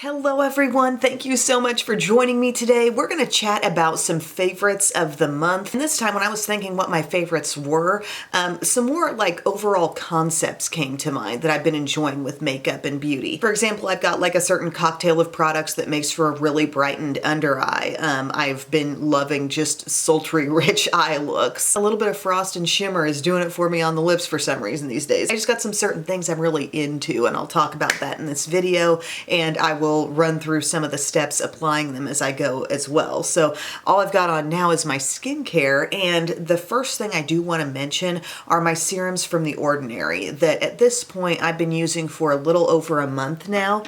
Hello everyone, thank you so much for joining me today. We're going to chat about some favorites of the month. And this time when I was thinking what my favorites were, some more like overall concepts came to mind that I've been enjoying with makeup and beauty. For example, I've got like a certain cocktail of products that makes for a really brightened under eye. I've been loving just sultry rich eye looks. A little bit of frost and shimmer is doing it for me on the lips for some reason these days. I just got some certain things I'm really into and I'll talk about that in this video, and I will run through some of the steps applying them as I go as well. So all I've got on now is my skincare, and the first thing I do want to mention are my serums from The Ordinary that at this point I've been using for a little over a month now.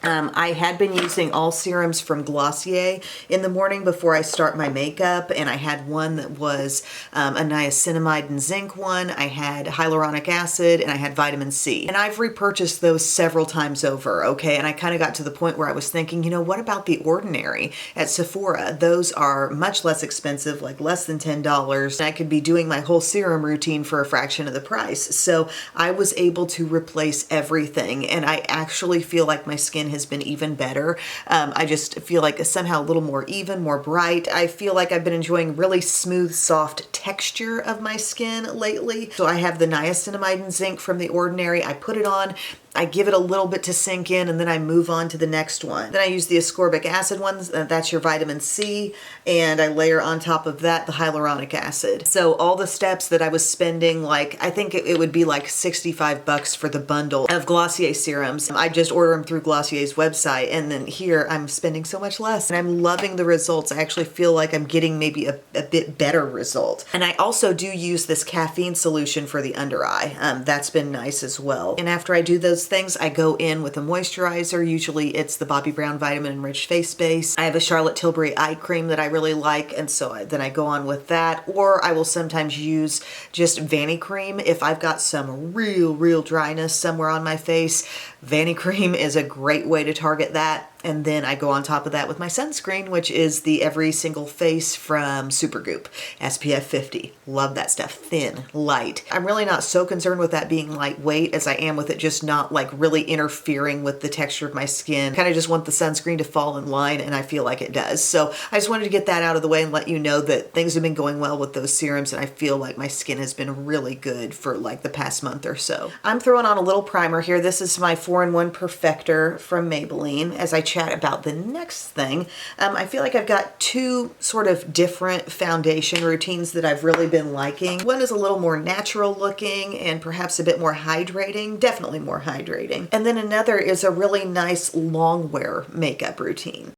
I had been using all serums from Glossier in the morning before I start my makeup, and I had one that was a niacinamide and zinc one, I had hyaluronic acid, and I had vitamin C. And I've repurchased those several times over, okay? And I kind of got to the point where I was thinking, you know, what about The Ordinary at Sephora? Those are much less expensive, like less than $10, and I could be doing my whole serum routine for a fraction of the price. So I was able to replace everything, and I actually feel like my skin has been even better. I just feel like somehow a little more even, more bright. I feel like I've been enjoying really smooth, soft texture of my skin lately. So I have the niacinamide and zinc from The Ordinary. I put it on, I give it a little bit to sink in, and then I move on to the next one. Then I use the ascorbic acid ones, that's your vitamin C, and I layer on top of that the hyaluronic acid. So all the steps that I was spending, like, I think it would be like 65 bucks for the bundle of Glossier serums. I just order them through Glossier's website, and then here I'm spending so much less, and I'm loving the results. I actually feel like I'm getting maybe a bit better result. And I also do use this caffeine solution for the under eye. That's been nice as well. And after I do those things, I go in with a moisturizer. Usually it's the Bobbi Brown Vitamin Enriched Face Base. I have a Charlotte Tilbury eye cream that I really like, and so then I go on with that. Or I will sometimes use just Vanny cream if I've got some real dryness somewhere on my face. Vanny cream is a great way to target that. And then I go on top of that with my sunscreen, which is the Every Single Face from Supergoop, SPF 50. Love that stuff. Thin, light. I'm really not so concerned with that being lightweight as I am with it just not like really interfering with the texture of my skin. Kind of just want the sunscreen to fall in line, and I feel like it does. So I just wanted to get that out of the way and let you know that things have been going well with those serums, and I feel like my skin has been really good for like the past month or so. I'm throwing on a little primer here. This is my 4-in-1 Perfector from Maybelline. As I chat about the next thing, I feel like I've got two sort of different foundation routines that I've really been liking. One is a little more natural looking and perhaps a bit more hydrating, definitely more hydrating. And then another is a really nice long wear makeup routine.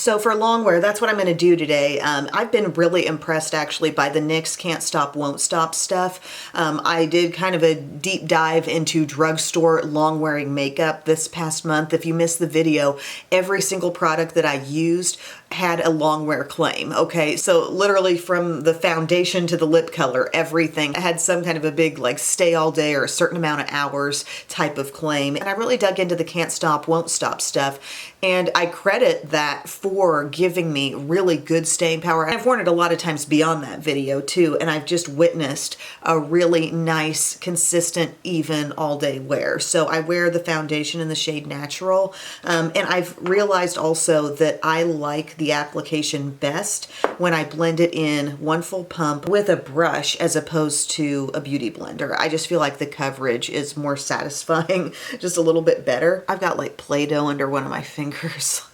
So for long wear, that's what I'm going to do today. I've been really impressed actually by the NYX Can't Stop Won't Stop stuff. I did kind of a deep dive into drugstore long wearing makeup this past month. If you missed the video, every single product that I used had a long wear claim. Okay, so literally from the foundation to the lip color, everything had some kind of a big like stay all day or a certain amount of hours type of claim. And I really dug into the Can't Stop Won't Stop stuff, and I credit that for giving me really good staying power. I've worn it a lot of times beyond that video too, and I've just witnessed a really nice, consistent, even all day wear. So I wear the foundation in the shade Natural, and I've realized also that I like the application best when I blend it in one full pump with a brush as opposed to a beauty blender. I just feel like the coverage is more satisfying, just a little bit better. I've got like Play-Doh under one of my fingers.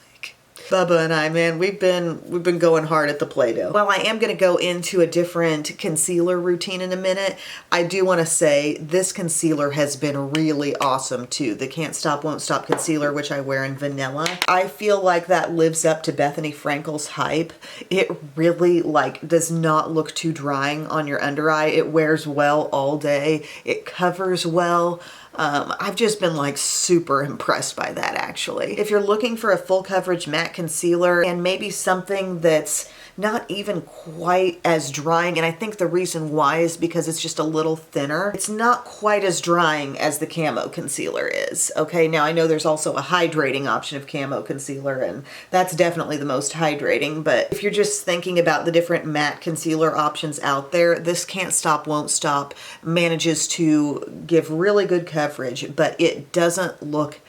Bubba and I, man, we've been going hard at the Play-Doh. While I am going to go into a different concealer routine in a minute, I do want to say this concealer has been really awesome too. The Can't Stop Won't Stop concealer, which I wear in vanilla. I feel like that lives up to Bethany Frankel's hype. It really like does not look too drying on your under eye. It wears well all day. It covers well. I've just been like super impressed by that actually. If you're looking for a full coverage matte concealer and maybe something that's not even quite as drying, and I think the reason why is because it's just a little thinner. It's not quite as drying as the Camo concealer is, okay? Now I know there's also a hydrating option of Camo concealer, and that's definitely the most hydrating, but if you're just thinking about the different matte concealer options out there, this Can't Stop Won't Stop manages to give really good coverage, but it doesn't look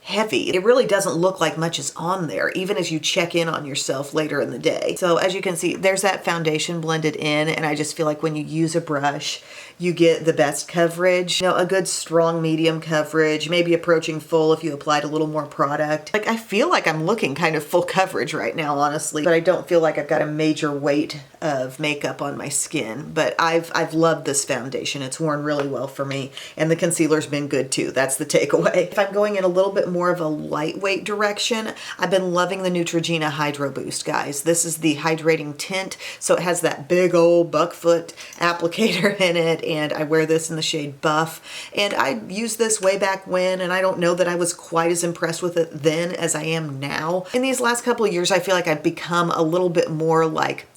heavy. It really doesn't look like much is on there, even as you check in on yourself later in the day. So as you can see, there's that foundation blended in, and I just feel like when you use a brush, you get the best coverage. You know, a good strong medium coverage, maybe approaching full if you applied a little more product. Like, I feel like I'm looking kind of full coverage right now, honestly, but I don't feel like I've got a major weight of makeup on my skin. But I've loved this foundation. It's worn really well for me, and the concealer's been good too. That's the takeaway. If I'm going in a little bit more of a lightweight direction, I've been loving the Neutrogena Hydro Boost, guys. This is the hydrating tint, so it has that big old buckfoot applicator in it, and I wear this in the shade Buff. And I used this way back when, and I don't know that I was quite as impressed with it then as I am now. In these last couple of years, I feel like I've become a little bit more like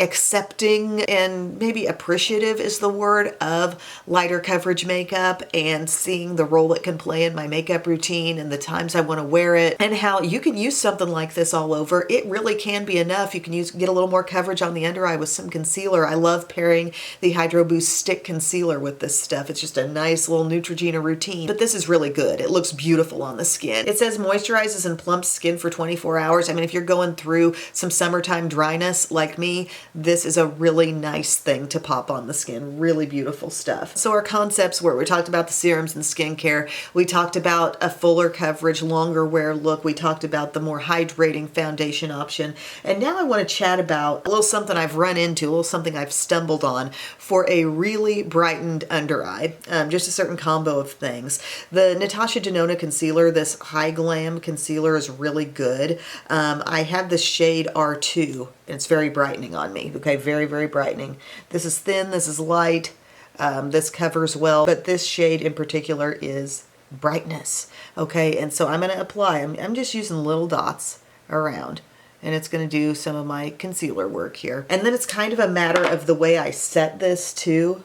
accepting and maybe appreciative is the word of lighter coverage makeup, and seeing the role it can play in my makeup routine and the times I want to wear it, and how you can use something like this all over. It really can be enough. You can get a little more coverage on the under eye with some concealer. I love pairing the Hydro Boost Stick Concealer with this stuff. It's just a nice little Neutrogena routine, but this is really good. It looks beautiful on the skin. It says moisturizes and plumps skin for 24 hours. I mean, if you're going through some summertime dryness like me, this is a really nice thing to pop on the skin. Really beautiful stuff. So our concepts were, we talked about the serums and skincare. We talked about a fuller coverage, longer wear look. We talked about the more hydrating foundation option. And now I want to chat about a little something I've run into, a little something I've stumbled on for a really brightened under eye. Just a certain combo of things. The Natasha Denona concealer, this High Glam concealer, is really good. I have the shade R2. It's very brightening on me, okay? Very, very brightening. This is thin, this is light, this covers well, but this shade in particular is brightness, okay? And so I'm gonna apply, I'm just using little dots around, and it's gonna do some of my concealer work here. And then it's kind of a matter of the way I set this too,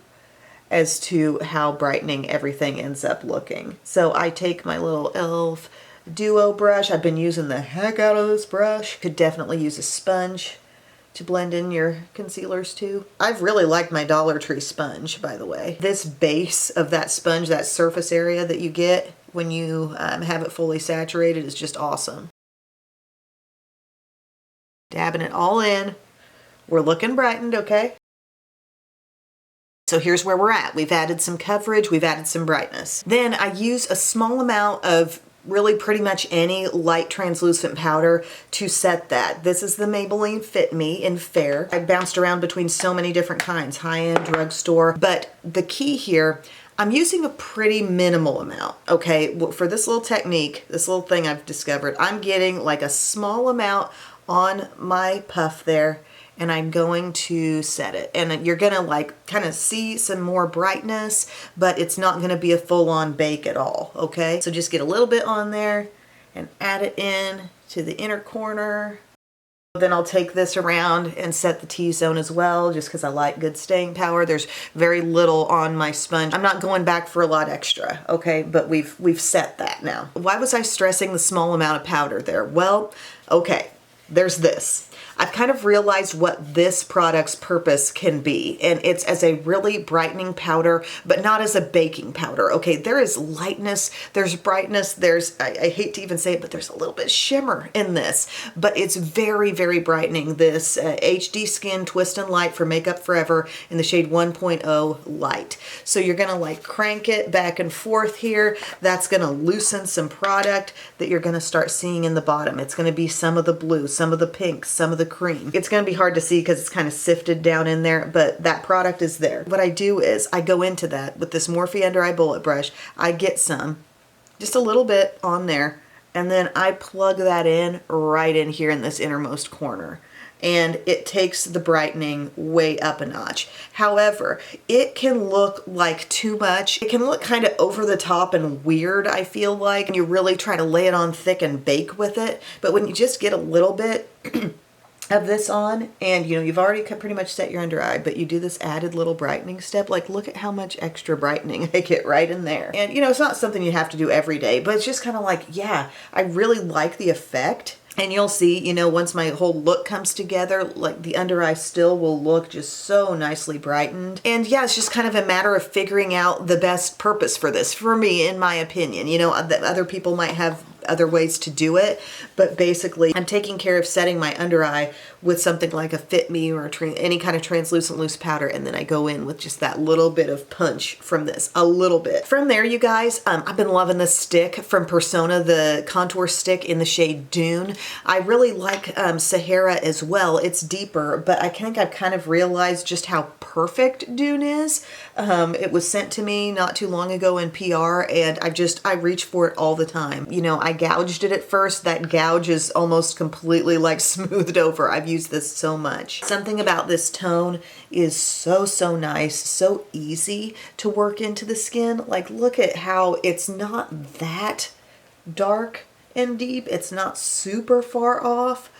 as to how brightening everything ends up looking. So I take my little e.l.f. Duo brush. I've been using the heck out of this brush. Could definitely use a sponge to blend in your concealers too. I've really liked my Dollar Tree sponge, by the way. This base of that sponge, that surface area that you get when you have it fully saturated, is just awesome. Dabbing it all in. We're looking brightened, okay? So here's where we're at. We've added some coverage, we've added some brightness. Then I use a small amount of really pretty much any light translucent powder to set that. This is the Maybelline Fit Me in Fair. I bounced around between so many different kinds, high-end, drugstore, but the key here, I'm using a pretty minimal amount, okay? For this little technique, this little thing I've discovered, I'm getting like a small amount on my puff there, and I'm going to set it. And you're gonna like kind of see some more brightness, but it's not gonna be a full-on bake at all, okay? So just get a little bit on there and add it in to the inner corner. Then I'll take this around and set the T-zone as well, just because I like good staying power. There's very little on my sponge. I'm not going back for a lot extra, okay? But we've set that now. Why was I stressing the small amount of powder there? Well, okay, there's this. I've kind of realized what this product's purpose can be, and it's as a really brightening powder, but not as a baking powder. Okay, there is lightness, there's brightness, there's, I hate to even say it, but there's a little bit of shimmer in this, but it's very, very brightening. This HD Skin Twist and Light for Makeup Forever in the shade 1.0 Light. So you're gonna like crank it back and forth here. That's gonna loosen some product that you're gonna start seeing in the bottom. It's gonna be some of the blue, some of the pink, some of the cream. It's going to be hard to see because it's kind of sifted down in there, but that product is there. What I do is I go into that with this Morphe Under Eye Bullet Brush. I get some, just a little bit on there, and then I plug that in right in here in this innermost corner. And it takes the brightening way up a notch. However, it can look like too much. It can look kind of over the top and weird, I feel like, and you really try to lay it on thick and bake with it. But when you just get a little bit of this on, and you know, you've already pretty much set your under eye, but you do this added little brightening step, like look at how much extra brightening I get right in there. And you know, it's not something you have to do every day, but it's just kind of like, yeah, I really like the effect. And you'll see, you know, once my whole look comes together, like the under eye still will look just so nicely brightened. And yeah, it's just kind of a matter of figuring out the best purpose for this, for me, in my opinion. You know, other people might have other ways to do it, but basically I'm taking care of setting my under eye with something like a Fit Me or any kind of translucent loose powder, and then I go in with just that little bit of punch from this, a little bit. From there, you guys, I've been loving this stick from Persona, the contour stick in the shade Dune. I really like Sahara as well. It's deeper, but I think I've kind of realized just how perfect Dune is. It was sent to me not too long ago in PR, and I reach for it all the time. You know, I gouged it at first. That gouge is almost completely like smoothed over. I've used this so much. Something about this tone is so, so nice, so easy to work into the skin. Like, look at how it's not that dark and deep. It's not super far off,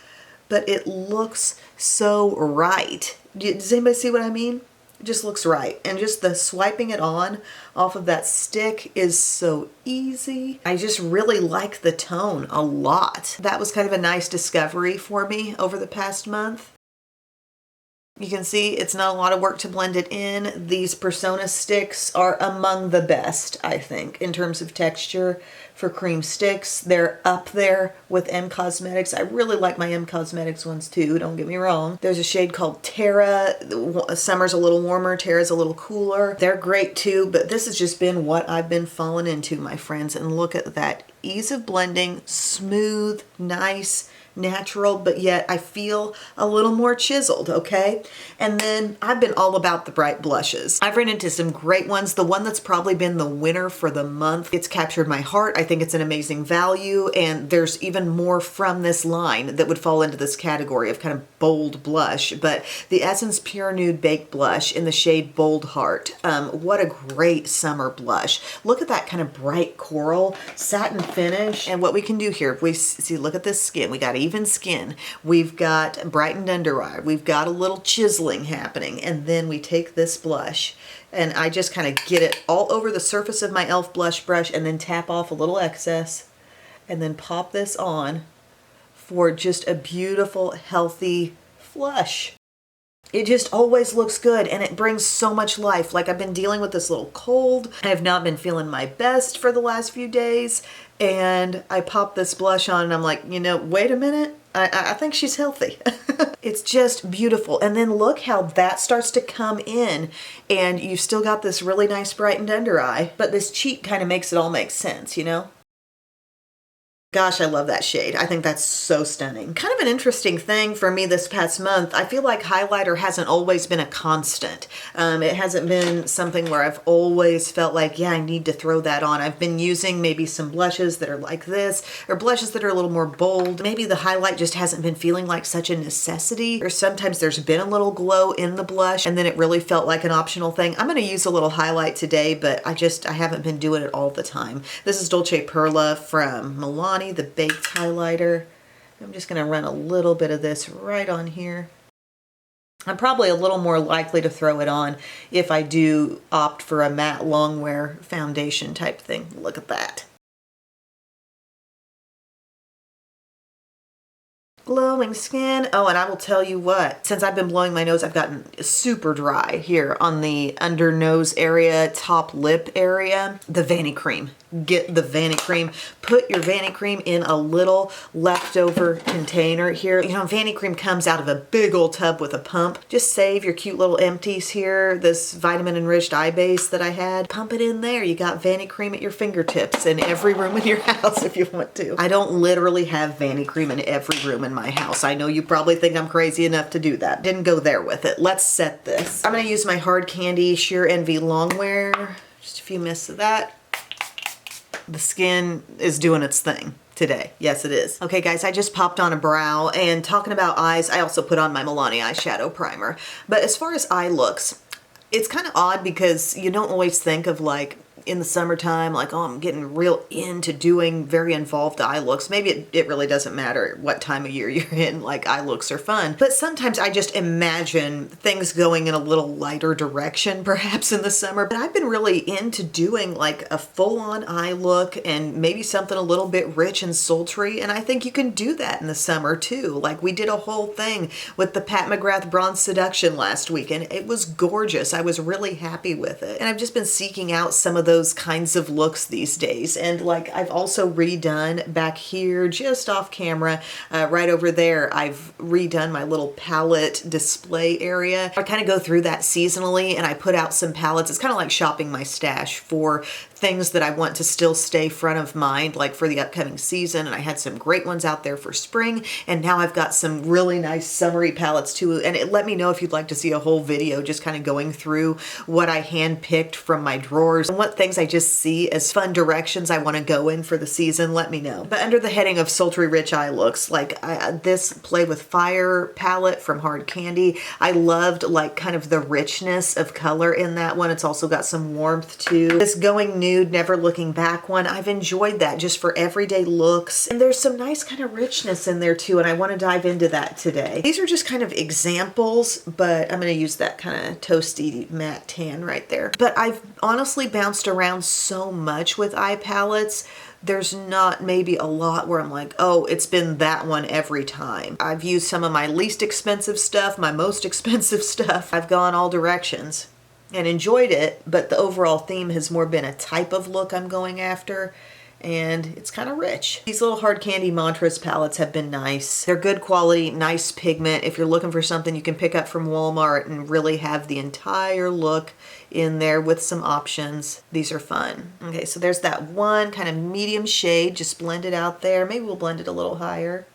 but it looks so right. Does anybody see what I mean? It just looks right. And just the swiping it on off of that stick is so easy. I just really like the tone a lot. That was kind of a nice discovery for me over the past month. You can see it's not a lot of work to blend it in. These Persona sticks are among the best, I think, in terms of texture for cream sticks. They're up there with M Cosmetics. I really like my M Cosmetics ones too, don't get me wrong. There's a shade called Terra. Summer's a little warmer, Terra's a little cooler. They're great too, but this has just been what I've been falling into, my friends. And look at that ease of blending, smooth, nice, natural, but yet I feel a little more chiseled, okay? And then I've been all about the bright blushes. I've run into some great ones. The one that's probably been the winner for the month, it's captured my heart. I think it's an amazing value, and there's even more from this line that would fall into this category of kind of bold blush, but the Essence Pure Nude Baked Blush in the shade Bold Heart. What a great summer blush. Look at that kind of bright coral satin finish. And what we can do here, we see, look at this skin. We got even skin. We've got brightened under eye. We've got a little chiseling happening. And then we take this blush and I just kind of get it all over the surface of my e.l.f. blush brush and then tap off a little excess and then pop this on for just a beautiful, healthy flush. It just always looks good and it brings so much life. Like, I've been dealing with this little cold. I have not been feeling my best for the last few days. And I pop this blush on and I'm like, you know, wait a minute. I think she's healthy. It's just beautiful. And then look how that starts to come in and you've still got this really nice brightened under eye, but this cheek kind of makes it all make sense, you know? Gosh, I love that shade. I think that's so stunning. Kind of an interesting thing for me this past month. I feel like highlighter hasn't always been a constant. It hasn't been something where I've always felt like, yeah, I need to throw that on. I've been using maybe some blushes that are like this, or blushes that are a little more bold. Maybe the highlight just hasn't been feeling like such a necessity, or sometimes there's been a little glow in the blush and then it really felt like an optional thing. I'm gonna use a little highlight today, but I haven't been doing it all the time. This is Dolce Perla from Milani, the baked highlighter. I'm just going to run a little bit of this right on here. I'm probably a little more likely to throw it on if I do opt for a matte longwear foundation type thing. Look at that. Glowing skin. Oh, and I will tell you what, since I've been blowing my nose, I've gotten super dry here on the under nose area, top lip area. The Vanny Cream. Get the Vanny Cream. Put your Vanny Cream in a little leftover container here. You know, Vanny Cream comes out of a big old tub with a pump. Just save your cute little empties here. This vitamin enriched eye base that I had. Pump it in there. You got Vanny Cream at your fingertips in every room in your house if you want to. I don't literally have Vanny Cream in every room in my house. I know you probably think I'm crazy enough to do that. Didn't go there with it. Let's set this. I'm going to use my Hard Candy Sheer Envy Longwear. Just a few mists of that. The skin is doing its thing today. Yes, it is. Okay, guys, I just popped on a brow, and talking about eyes, I also put on my Milani eyeshadow primer. But as far as eye looks, it's kind of odd because you don't always think of, like, in the summertime, like, oh, I'm getting real into doing very involved eye looks. Maybe it really doesn't matter what time of year you're in, like, eye looks are fun. But sometimes I just imagine things going in a little lighter direction, perhaps in the summer. But I've been really into doing like a full-on eye look and maybe something a little bit rich and sultry. And I think you can do that in the summer too. Like, we did a whole thing with the Pat McGrath Bronze Seduction last week, and it was gorgeous. I was really happy with it. And I've just been seeking out some of those those kinds of looks these days. And like I've also redone back here just off camera, right over there, I've redone my little palette display area. I kind of go through that seasonally and I put out some palettes. It's kind of like shopping my stash for things that I want to still stay front of mind, like for the upcoming season. And I had some great ones out there for spring, and now I've got some really nice summery palettes too. And let me know if you'd like to see a whole video just kind of going through what I handpicked from my drawers and what things I just see as fun directions I want to go in for the season. Let me know. But under the heading of sultry rich eye looks, like this Play with Fire palette from Hard Candy, I loved like kind of the richness of color in that one. It's also got some warmth too. This Going Nude Never Looking Back one, I've enjoyed that just for everyday looks. And there's some nice kind of richness in there too, and I want to dive into that today. These are just kind of examples, but I'm going to use that kind of toasty matte tan right there. But I've honestly bounced around so much with eye palettes. There's not maybe a lot where I'm like, oh, it's been that one every time. I've used some of my least expensive stuff, my most expensive stuff. I've gone all directions and enjoyed it, but the overall theme has more been a type of look I'm going after, and it's kind of rich. These little Hard Candy Mantras palettes have been nice. They're good quality, nice pigment. If you're looking for something you can pick up from Walmart and really have the entire look in there with some options, these are fun. Okay, so there's that one kind of medium shade just blended out there. Maybe we'll blend it a little higher.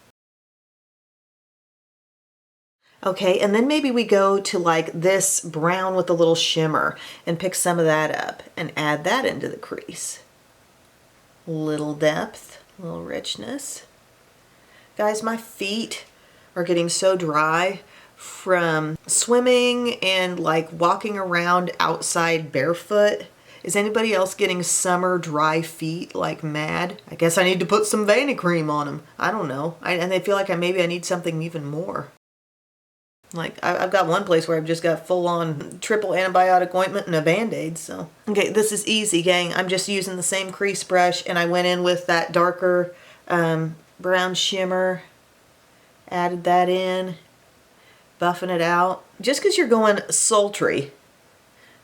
Okay, and then maybe we go to like this brown with a little shimmer and pick some of that up and add that into the crease. Little depth, little richness. Guys, my feet are getting so dry from swimming and like walking around outside barefoot. Is anybody else getting summer dry feet like mad? I guess I need to put some Vanicream on them. I don't know. And I feel like maybe I need something even more. Like, I've got one place where I've just got full-on triple antibiotic ointment and a Band-Aid, so. Okay, this is easy, gang. I'm just using the same crease brush, and I went in with that darker brown shimmer, added that in, buffing it out. Just because you're going sultry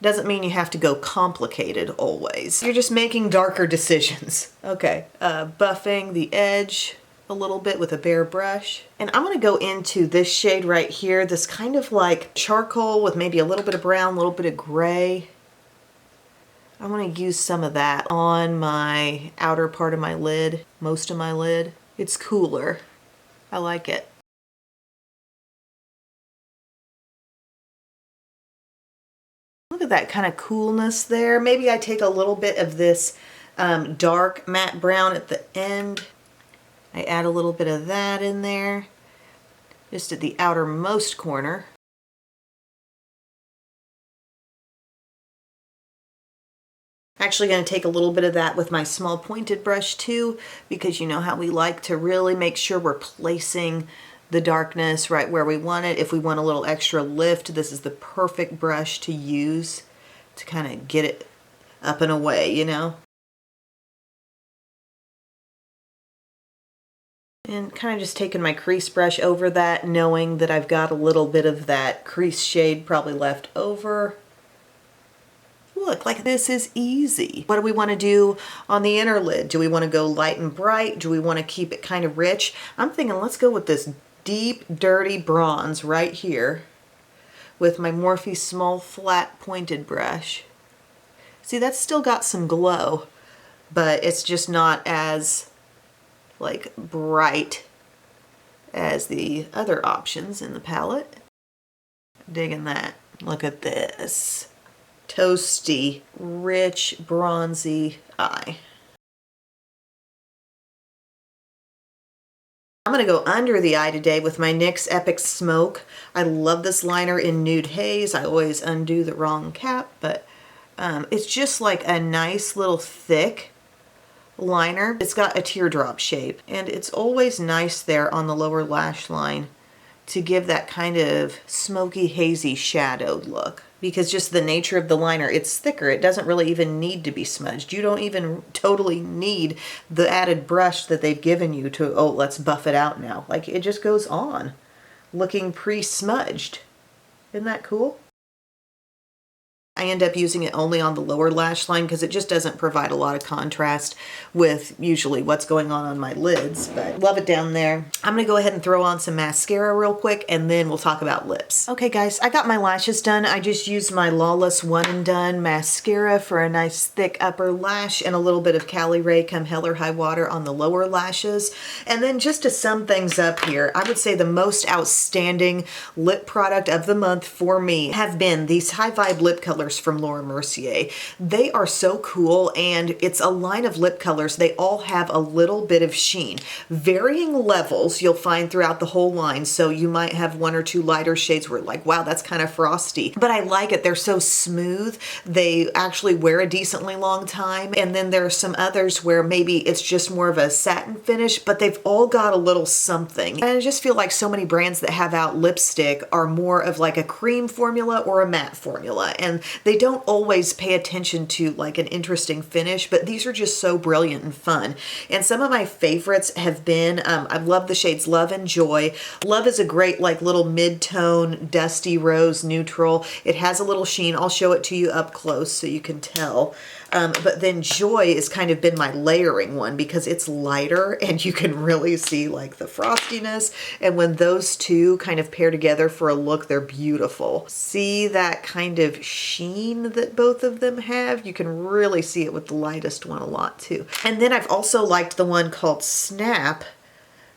doesn't mean you have to go complicated always. You're just making darker decisions. Okay, buffing the edge a little bit with a bare brush. And I'm gonna go into this shade right here, this kind of like charcoal with maybe a little bit of brown, a little bit of gray. I wanna use some of that on my outer part of my lid, most of my lid. It's cooler. I like it. Look at that kind of coolness there. Maybe I take a little bit of this dark matte brown at the end. I add a little bit of that in there, just at the outermost corner. Actually going to take a little bit of that with my small pointed brush too, because you know how we like to really make sure we're placing the darkness right where we want it. If we want a little extra lift, this is the perfect brush to use to kind of get it up and away, you know? And kind of just taking my crease brush over that, knowing that I've got a little bit of that crease shade probably left over. Look, like this is easy. What do we want to do on the inner lid? Do we want to go light and bright? Do we want to keep it kind of rich? I'm thinking let's go with this deep, dirty bronze right here with my Morphe small flat pointed brush. See, that's still got some glow, but it's just not as like bright as the other options in the palette. Digging that. Look at this. Toasty, rich, bronzy eye. I'm going to go under the eye today with my NYX Epic Smoke. I love this liner in Nude Haze. I always undo the wrong cap, but it's just like a nice little thick liner. It's got a teardrop shape, and it's always nice there on the lower lash line to give that kind of smoky, hazy, shadowed look. Because just the nature of the liner, it's thicker. It doesn't really even need to be smudged. You don't even totally need the added brush that they've given you to, oh, let's buff it out now. Like, it just goes on looking pre-smudged. Isn't that cool? I end up using it only on the lower lash line because it just doesn't provide a lot of contrast with usually what's going on my lids, but love it down there. I'm gonna go ahead and throw on some mascara real quick and then we'll talk about lips. Okay guys, I got my lashes done. I just used my Lawless One and Done mascara for a nice thick upper lash and a little bit of Cali Ray Come Hell or High Water on the lower lashes. And then just to sum things up here, I would say the most outstanding lip product of the month for me have been these High Vibe lip colors from Laura Mercier. They are so cool, and it's a line of lip colors. They all have a little bit of sheen. Varying levels you'll find throughout the whole line, so you might have one or two lighter shades where like, wow, that's kind of frosty. But I like it. They're so smooth. They actually wear a decently long time. And then there are some others where maybe it's just more of a satin finish, but they've all got a little something. And I just feel like so many brands that have out lipstick are more of like a cream formula or a matte formula. And they don't always pay attention to like an interesting finish, but these are just so brilliant and fun. And some of my favorites have been, I love the shades Love and Joy. Love is a great like little mid-tone dusty rose neutral. It has a little sheen. I'll show it to you up close so you can tell. But then Joy has kind of been my layering one because it's lighter and you can really see like the frostiness. And when those two kind of pair together for a look, they're beautiful. See that kind of sheen that both of them have? You can really see it with the lightest one a lot too. And then I've also liked the one called Snap.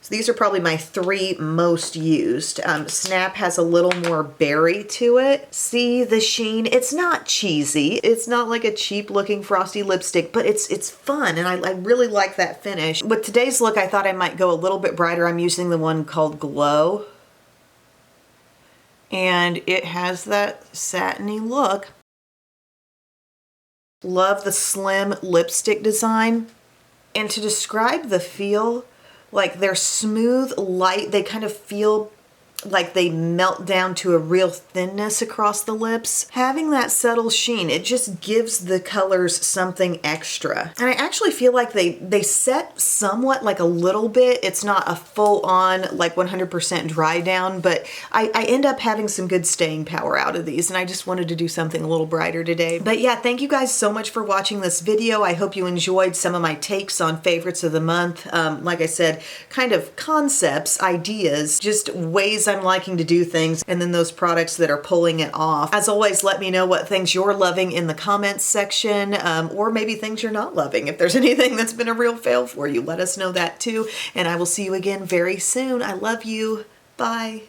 So these are probably my three most used. Snap has a little more berry to it. See the sheen? It's not cheesy. It's not like a cheap looking frosty lipstick, but it's fun, and I really like that finish. With today's look, I thought I might go a little bit brighter. I'm using the one called Glow, and it has that satiny look. Love the slim lipstick design. And to describe the feel, like they're smooth, light, they kind of feel like they melt down to a real thinness across the lips. Having that subtle sheen, it just gives the colors something extra. And I actually feel like they set somewhat like a little bit. It's not a full on like 100% dry down, but I end up having some good staying power out of these, and I just wanted to do something a little brighter today. But yeah, thank you guys so much for watching this video. I hope you enjoyed some of my takes on favorites of the month. Like I said, kind of concepts, ideas, just ways I'm liking to do things, and then those products that are pulling it off. As always, let me know what things you're loving in the comments section, or maybe things you're not loving. If there's anything that's been a real fail for you, let us know that too, and I will see you again very soon. I love you. Bye.